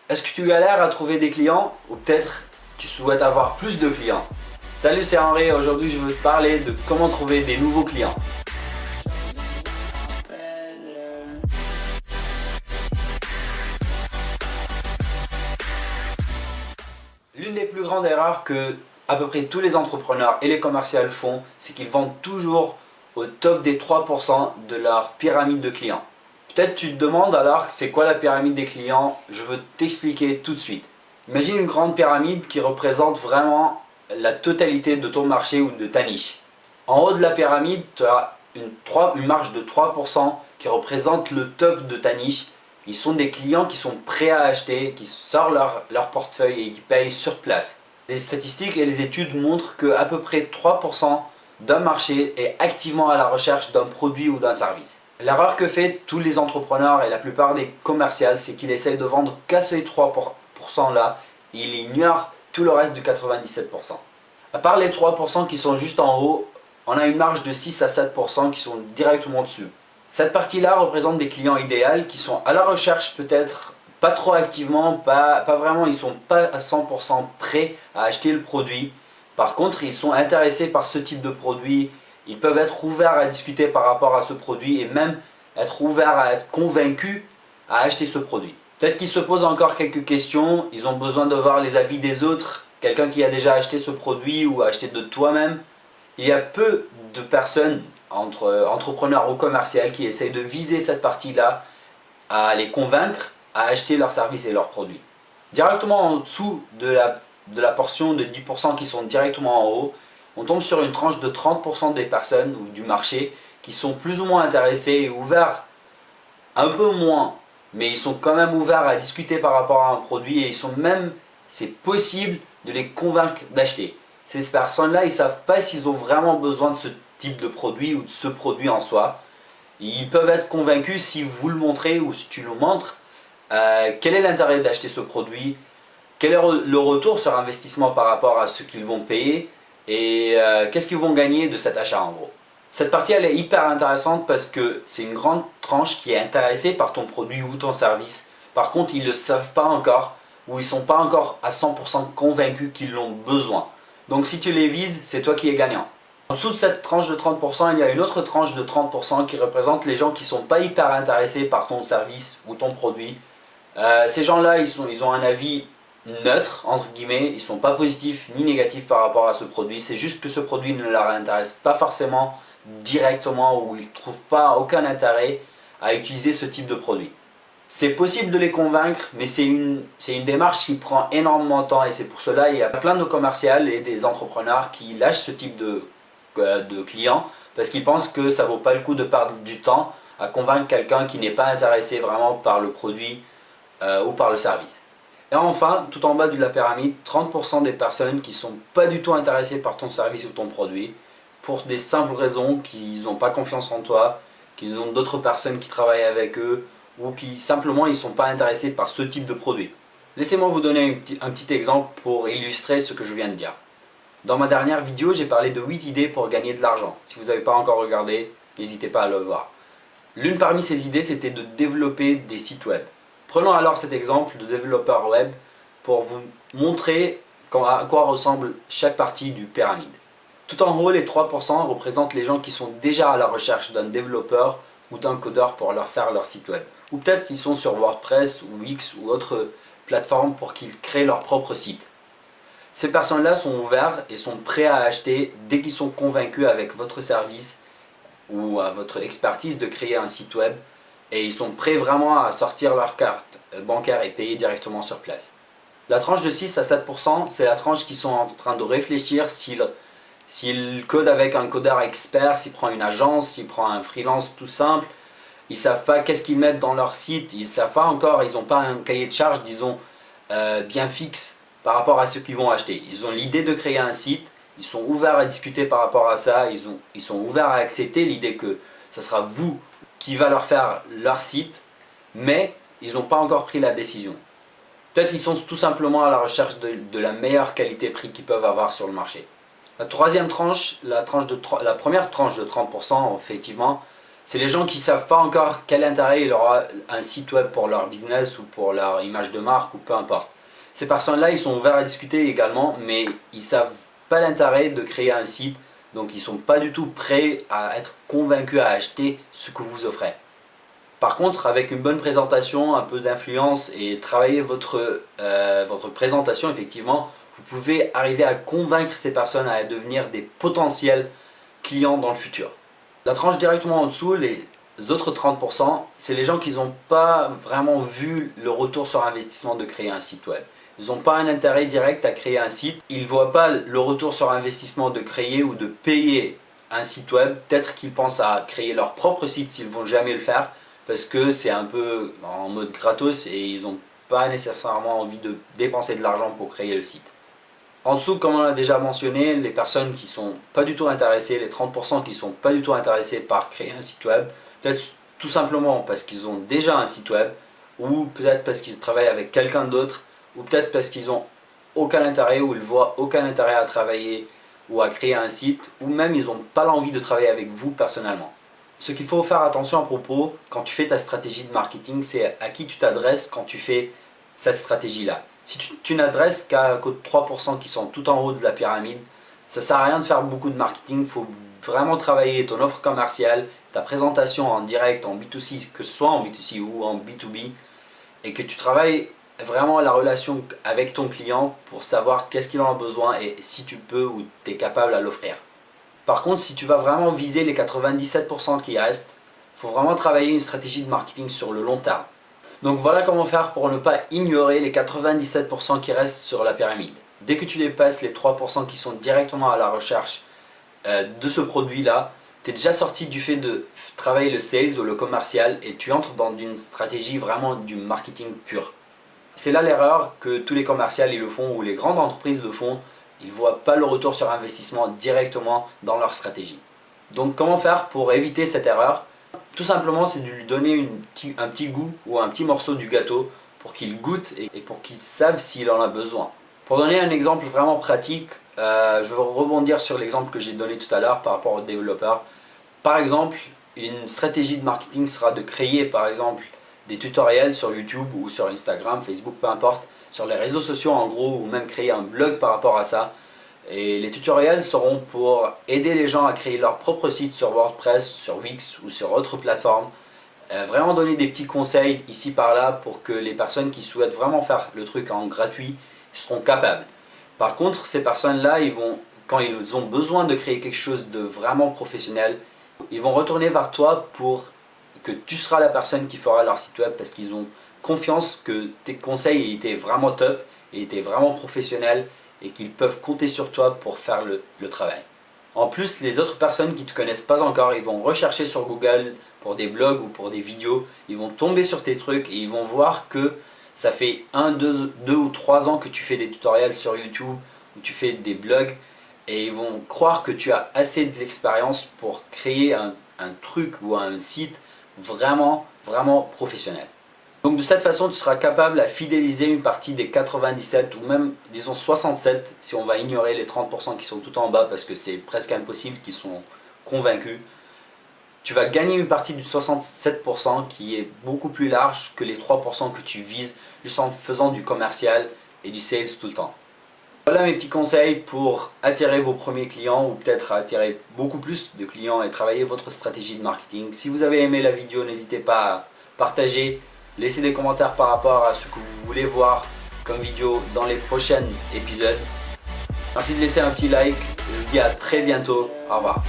Est-ce que tu galères à trouver des clients ou peut-être tu souhaites avoir plus de clients? Salut, c'est Henri et aujourd'hui je veux te parler de comment trouver des nouveaux clients. L'une des plus grandes erreurs que à peu près tous les entrepreneurs et les commerciaux font, c'est qu'ils vendent toujours au top des 3% de leur pyramide de clients. Peut-être tu te demandes alors c'est quoi la pyramide des clients? Je veux t'expliquer tout de suite. Imagine une grande pyramide qui représente vraiment la totalité de ton marché ou de ta niche. En haut de la pyramide, tu as une marge de 3% qui représente le top de ta niche. Ils sont des clients qui sont prêts à acheter, qui sortent leur portefeuille et qui payent sur place. Les statistiques et les études montrent qu'à peu près 3% d'un marché est activement à la recherche d'un produit ou d'un service. L'erreur que font tous les entrepreneurs et la plupart des commerciaux, c'est qu'ils essayent de vendre qu'à ces 3% là, ils ignorent tout le reste du 97%. À part les 3% qui sont juste en haut, on a une marge de 6 à 7% qui sont directement dessus. Cette partie-là représente des clients idéaux qui sont à la recherche peut-être pas trop activement, pas vraiment, ils sont pas à 100% prêts à acheter le produit. Par contre, ils sont intéressés par ce type de produit, ils peuvent être ouverts à discuter par rapport à ce produit et même être ouverts à être convaincus à acheter ce produit. Peut-être qu'ils se posent encore quelques questions, ils ont besoin de voir les avis des autres, quelqu'un qui a déjà acheté ce produit ou acheté de toi-même. Il y a peu de personnes, entre entrepreneurs ou commerciaux, qui essayent de viser cette partie-là, à les convaincre à acheter leurs services et leurs produits. Directement en dessous de la portion de 10% qui sont directement en haut, on tombe sur une tranche de 30% des personnes ou du marché qui sont plus ou moins intéressés et ouverts, un peu moins, mais ils sont quand même ouverts à discuter par rapport à un produit et c'est possible de les convaincre d'acheter. Ces personnes-là, ils ne savent pas s'ils ont vraiment besoin de ce type de produit ou de ce produit en soi. Ils peuvent être convaincus si vous le montrez ou si tu le montres. Quel est l'intérêt d'acheter ce produit? Quel est le retour sur investissement par rapport à ce qu'ils vont payer? Et qu'est-ce qu'ils vont gagner de cet achat en gros? Cette partie elle est hyper intéressante parce que c'est une grande tranche qui est intéressée par ton produit ou ton service. Par contre, ils ne le savent pas encore ou ils ne sont pas encore à 100% convaincus qu'ils l'ont besoin. Donc si tu les vises, c'est toi qui es gagnant. En dessous de cette tranche de 30%, il y a une autre tranche de 30% qui représente les gens qui ne sont pas hyper intéressés par ton service ou ton produit. Ces gens-là, ils ont un avis neutre, entre guillemets, ils ne sont pas positifs ni négatifs par rapport à ce produit. C'est juste que ce produit ne leur intéresse pas forcément directement ou ils ne trouvent pas aucun intérêt à utiliser ce type de produit. C'est possible de les convaincre, mais c'est une démarche qui prend énormément de temps et c'est pour cela qu'il y a plein de commerciaux et des entrepreneurs qui lâchent ce type de clients parce qu'ils pensent que ça ne vaut pas le coup de perdre du temps à convaincre quelqu'un qui n'est pas intéressé vraiment par le produit ou par le service. Et enfin, tout en bas de la pyramide, 30% des personnes qui ne sont pas du tout intéressées par ton service ou ton produit pour des simples raisons qu'ils n'ont pas confiance en toi, qu'ils ont d'autres personnes qui travaillent avec eux ou qui simplement ils ne sont pas intéressés par ce type de produit. Laissez-moi vous donner un petit exemple pour illustrer ce que je viens de dire. Dans ma dernière vidéo, j'ai parlé de 8 idées pour gagner de l'argent. Si vous n'avez pas encore regardé, n'hésitez pas à le voir. L'une parmi ces idées, c'était de développer des sites web. Prenons alors cet exemple de développeur web pour vous montrer à quoi ressemble chaque partie du pyramide. Tout en haut, les 3% représentent les gens qui sont déjà à la recherche d'un développeur ou d'un codeur pour leur faire leur site web. Ou peut-être qu'ils sont sur WordPress ou Wix ou autre plateforme pour qu'ils créent leur propre site. Ces personnes-là sont ouvertes et sont prêts à acheter dès qu'ils sont convaincus avec votre service ou à votre expertise de créer un site web et ils sont prêts vraiment à sortir leur carte bancaire et payer directement sur place. La tranche de 6 à 7%, c'est la tranche qui sont en train de réfléchir s'ils codent avec un codeur expert, s'ils prennent une agence, s'ils prennent un freelance tout simple. Ils ne savent pas qu'est-ce qu'ils mettent dans leur site, ils ne savent pas encore, ils n'ont pas un cahier de charge, disons, bien fixe par rapport à ce qu'ils vont acheter. Ils ont l'idée de créer un site, ils sont ouverts à discuter par rapport à ça, ils sont ouverts à accepter l'idée que ce sera vous qui va leur faire leur site, mais ils n'ont pas encore pris la décision. Peut-être qu'ils sont tout simplement à la recherche de la meilleure qualité-prix qu'ils peuvent avoir sur le marché. La troisième tranche, la première tranche de 30%, effectivement, C'est les gens qui ne savent pas encore quel intérêt il aura un site web pour leur business ou pour leur image de marque ou peu importe. Ces personnes-là, ils sont ouverts à discuter également, mais ils ne savent pas l'intérêt de créer un site, donc ils ne sont pas du tout prêts à être convaincus à acheter ce que vous offrez. Par contre, avec une bonne présentation, un peu d'influence et travailler votre présentation, effectivement, vous pouvez arriver à convaincre ces personnes à devenir des potentiels clients dans le futur. La tranche directement en dessous, les autres 30%, c'est les gens qui n'ont pas vraiment vu le retour sur investissement de créer un site web. Ils n'ont pas un intérêt direct à créer un site. Ils ne voient pas le retour sur investissement de créer ou de payer un site web. Peut-être qu'ils pensent à créer leur propre site s'ils ne vont jamais le faire parce que c'est un peu en mode gratos et ils n'ont pas nécessairement envie de dépenser de l'argent pour créer le site. En dessous, comme on l'a déjà mentionné, les personnes qui ne sont pas du tout intéressées, les 30% qui ne sont pas du tout intéressés par créer un site web, peut-être tout simplement parce qu'ils ont déjà un site web, ou peut-être parce qu'ils travaillent avec quelqu'un d'autre, ou peut-être parce qu'ils n'ont aucun intérêt ou ils ne voient aucun intérêt à travailler ou à créer un site, ou même ils n'ont pas l'envie de travailler avec vous personnellement. Ce qu'il faut faire attention à propos quand tu fais ta stratégie de marketing, c'est à qui tu t'adresses quand tu fais cette stratégie-là. Si tu n'adresses qu'aux 3% qui sont tout en haut de la pyramide, ça ne sert à rien de faire beaucoup de marketing. Il faut vraiment travailler ton offre commerciale, ta présentation en direct, en B2C, que ce soit en B2C ou en B2B, et que tu travailles vraiment la relation avec ton client pour savoir qu'est-ce qu'il en a besoin et si tu peux ou tu es capable à l'offrir. Par contre, si tu vas vraiment viser les 97% qui restent, il faut vraiment travailler une stratégie de marketing sur le long terme. Donc voilà comment faire pour ne pas ignorer les 97% qui restent sur la pyramide. Dès que tu dépasses les 3% qui sont directement à la recherche de ce produit-là, tu es déjà sorti du fait de travailler le sales ou le commercial et tu entres dans une stratégie vraiment du marketing pur. C'est là l'erreur que tous les commerciaux ils le font ou les grandes entreprises le font. Ils ne voient pas le retour sur investissement directement dans leur stratégie. Donc comment faire pour éviter cette erreur? Tout simplement, c'est de lui donner un petit goût ou un petit morceau du gâteau pour qu'il goûte et pour qu'il sache s'il en a besoin. Pour donner un exemple vraiment pratique, je vais rebondir sur l'exemple que j'ai donné tout à l'heure par rapport aux développeurs. Par exemple, une stratégie de marketing sera de créer par exemple des tutoriels sur YouTube ou sur Instagram, Facebook, peu importe, sur les réseaux sociaux en gros, ou même créer un blog par rapport à ça. Et les tutoriels seront pour aider les gens à créer leur propre site sur WordPress, sur Wix ou sur autre plateforme. Vraiment donner des petits conseils ici par là pour que les personnes qui souhaitent vraiment faire le truc en gratuit seront capables. Par contre, ces personnes-là, quand ils ont besoin de créer quelque chose de vraiment professionnel, ils vont retourner vers toi pour que tu seras la personne qui fera leur site web parce qu'ils ont confiance que tes conseils étaient vraiment top et étaient vraiment professionnels et qu'ils peuvent compter sur toi pour faire le travail. En plus, les autres personnes qui ne te connaissent pas encore, ils vont rechercher sur Google pour des blogs ou pour des vidéos, ils vont tomber sur tes trucs et ils vont voir que ça fait 1, 2 ou 3 ans que tu fais des tutoriels sur YouTube ou tu fais des blogs et ils vont croire que tu as assez d'expérience pour créer un truc ou un site vraiment professionnel. Donc de cette façon, tu seras capable à fidéliser une partie des 97 ou même disons 67 si on va ignorer les 30% qui sont tout en bas parce que c'est presque impossible qu'ils sont convaincus. Tu vas gagner une partie du 67% qui est beaucoup plus large que les 3% que tu vises juste en faisant du commercial et du sales tout le temps. Voilà mes petits conseils pour attirer vos premiers clients ou peut-être attirer beaucoup plus de clients et travailler votre stratégie de marketing. Si vous avez aimé la vidéo, n'hésitez pas à partager. Laissez des commentaires par rapport à ce que vous voulez voir comme vidéo dans les prochains épisodes. Merci de laisser un petit like. Je vous dis à très bientôt. Au revoir.